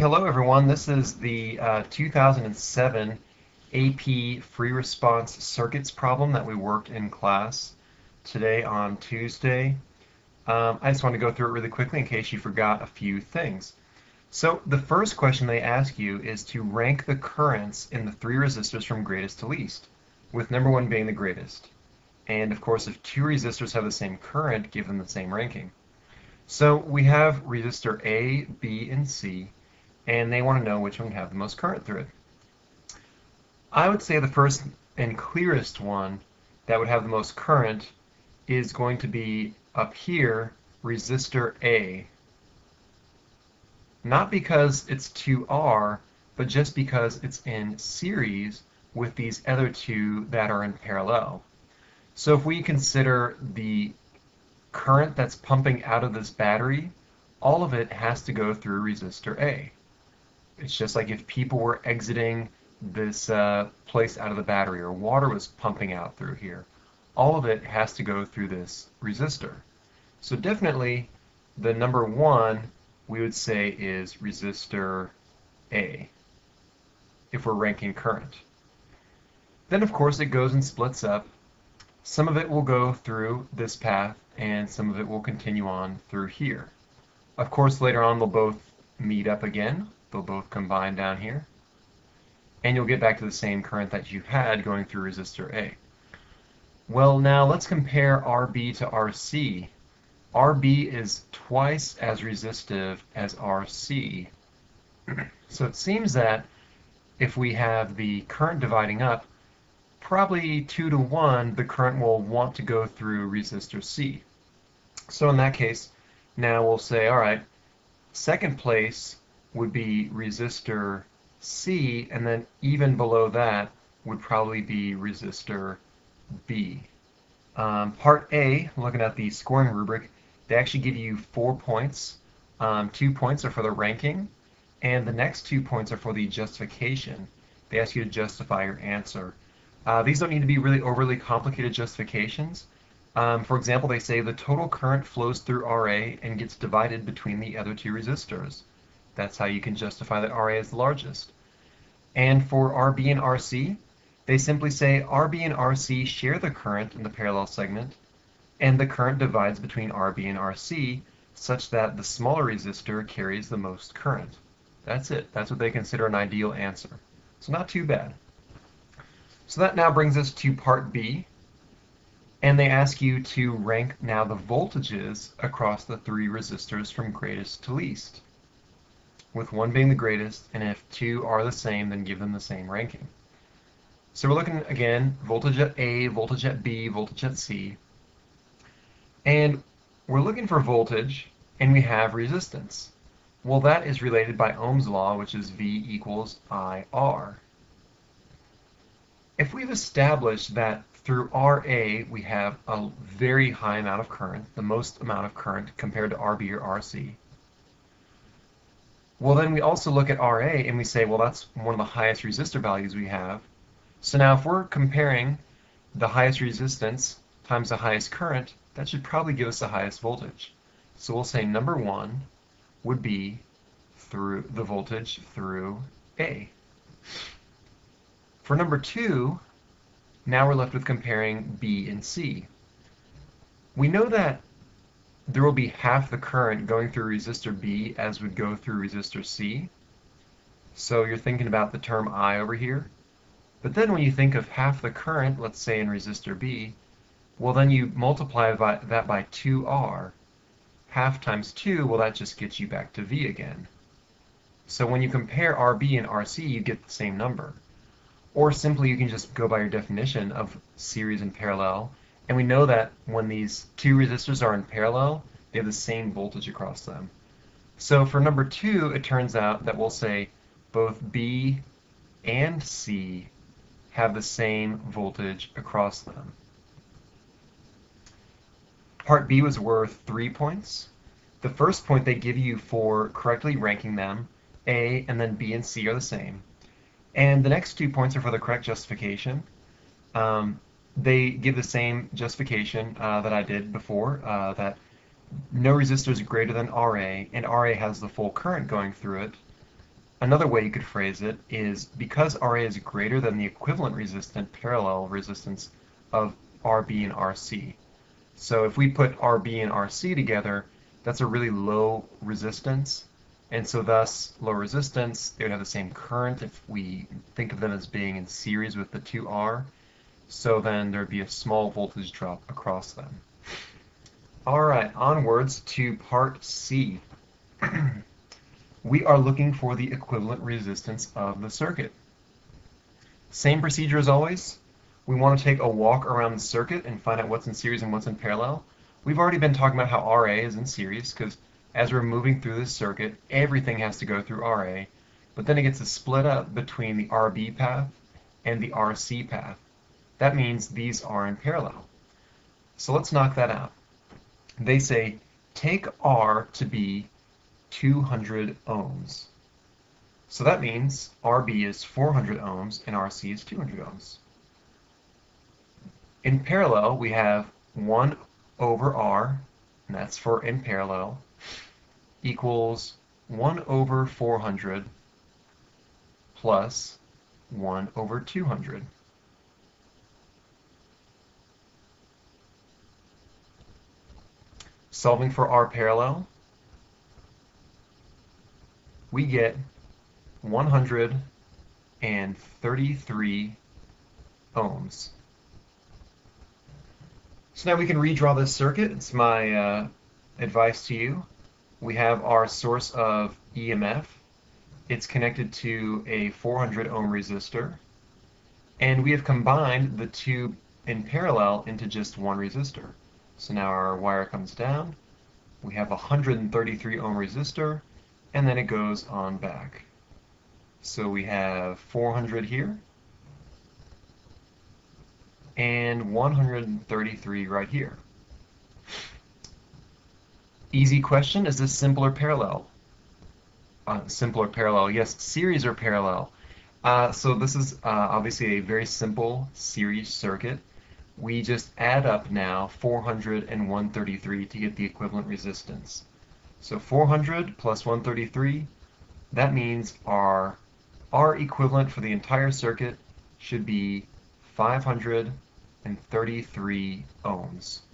Hello everyone, this is the 2007 AP free response circuits problem that we worked in class today on Tuesday. I just want to go through it really quickly in case you forgot a few things. So the first question they ask you is to rank the currents in the three resistors from greatest to least, with number one being the greatest. And of course, if two resistors have the same current, give them the same ranking. So we have resistor A, B, and C, and they want to know which one have the most current through it. I would say the first and clearest one that would have the most current is going to be up here, resistor A. Not because it's 2R, but just because it's in series with these other two that are in parallel. So if we consider the current that's pumping out of this battery, all of it has to go through resistor A. It's just like if people were exiting this place out of the battery, or water was pumping out through here. All of it has to go through this resistor. So definitely the number one we would say is resistor A if we're ranking current. Then of course it goes and splits up. Some of it will go through this path and some of it will continue on through here. Of course later on they'll both meet up again. They'll both combine down here, and you'll get back to the same current that you had going through resistor A. Well, now let's compare RB to RC. RB is twice as resistive as RC. So it seems that if we have the current dividing up, probably 2 to 1, the current will want to go through resistor C. So in that case, now we'll say, all right, second place would be resistor C, and then even below that would probably be resistor B. Part A, looking at the scoring rubric, they actually give you 4 points. 2 points are for the ranking, and the next 2 points are for the justification. They ask you to justify your answer. These don't need to be really overly complicated justifications. For example, they say the total current flows through RA and gets divided between the other two resistors. That's how you can justify that RA is the largest. And for RB and RC, they simply say RB and RC share the current in the parallel segment, and the current divides between RB and RC such that the smaller resistor carries the most current. That's it. That's what they consider an ideal answer. So not too bad. So that now brings us to part B, and they ask you to rank now the voltages across the three resistors from greatest to least, with one being the greatest, and if two are the same, then give them the same ranking. So we're looking again, voltage at A, voltage at B, voltage at C, and we're looking for voltage, and we have resistance. Well, that is related by Ohm's law, which is V equals IR. If we've established that through RA we have a very high amount of current, the most amount of current compared to RB or RC, well then we also look at RA and we say, well, that's one of the highest resistor values we have. So now if we're comparing the highest resistance times the highest current, that should probably give us the highest voltage. So we'll say number one would be through the voltage through A. For number two, now we're left with comparing B and C. We know that there will be half the current going through resistor B as would go through resistor C. So you're thinking about the term I over here. But then when you think of half the current, let's say in resistor B, well then you multiply that by 2R. Half times 2, well that just gets you back to V again. So when you compare RB and RC, you get the same number. Or simply you can just go by your definition of series and parallel, and we know that when these two resistors are in parallel, they have the same voltage across them. So for number two, it turns out that we'll say both B and C have the same voltage across them. Part B was worth 3 points. The first point they give you for correctly ranking them, A and then B and C are the same. And the next 2 points are for the correct justification. They give the same justification that I did before, that no resistor is greater than RA, and RA has the full current going through it. Another way you could phrase it is because RA is greater than the equivalent resistant parallel resistance of RB and RC. So if we put RB and RC together, that's a really low resistance, and so thus low resistance, they would have the same current if we think of them as being in series with the 2R, so then there'd be a small voltage drop across them. All right, onwards to part C. We are looking for the equivalent resistance of the circuit. Same procedure as always. We want to take a walk around the circuit and find out what's in series and what's in parallel. We've already been talking about how RA is in series because as we're moving through this circuit, everything has to go through RA, but then it gets to split up between the RB path and the RC path. That means these are in parallel. So let's knock that out. They say take R to be 200 ohms. So that means RB is 400 ohms and RC is 200 ohms. In parallel, we have 1 over R, and that's for in parallel, equals 1 over 400 plus 1 over 200. Solving for R parallel, we get 133 ohms. So now we can redraw this circuit. It's my advice to you. We have our source of EMF. It's connected to a 400 ohm resistor. And we have combined the two in parallel into just one resistor. So now our wire comes down. We have a 133 ohm resistor, and then it goes on back. So we have 400 here, and 133 right here. Easy question, is this simple or parallel? Simple or parallel, yes, series or parallel. So this is obviously a very simple series circuit. We just add up now 400 and 133 to get the equivalent resistance. So 400 plus 133, that means our R equivalent for the entire circuit should be 533 ohms.